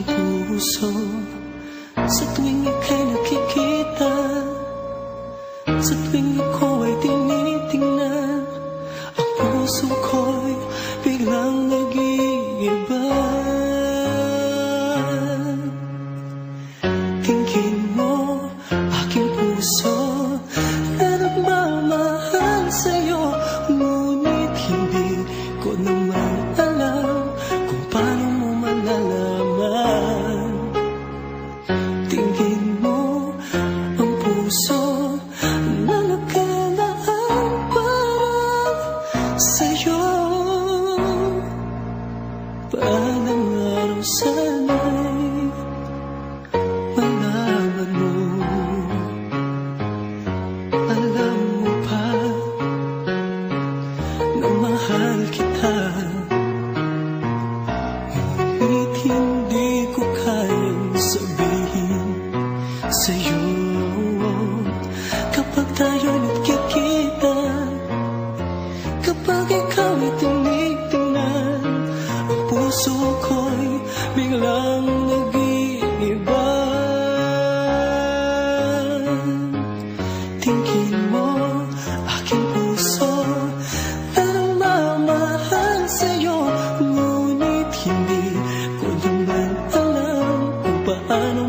puso sa tuwing ika'y nakikita, sa tuwing ako ay tinitingnan, ang puso ko'y biglang nag-iiba. Tingin mo, aking puso na nagmamahal sa'yo, ngunit hindi ko naman alam kung paano mo malalaman. Tingin mo, ang puso na nagkalaan para sa'yo, palang araw sana'y malaman mo. Alam mo pa na mahal kita, ngunit hindi ko kayang sabihin sa'yo. Kapag tayo'y nagkikita, kapag ikaw ay tinitingnan, ang puso ko'y biglang nag-iiba. Tingin mo, aking puso na nagmamahal sa'yo, ngunit hindi ko naman alam kung paano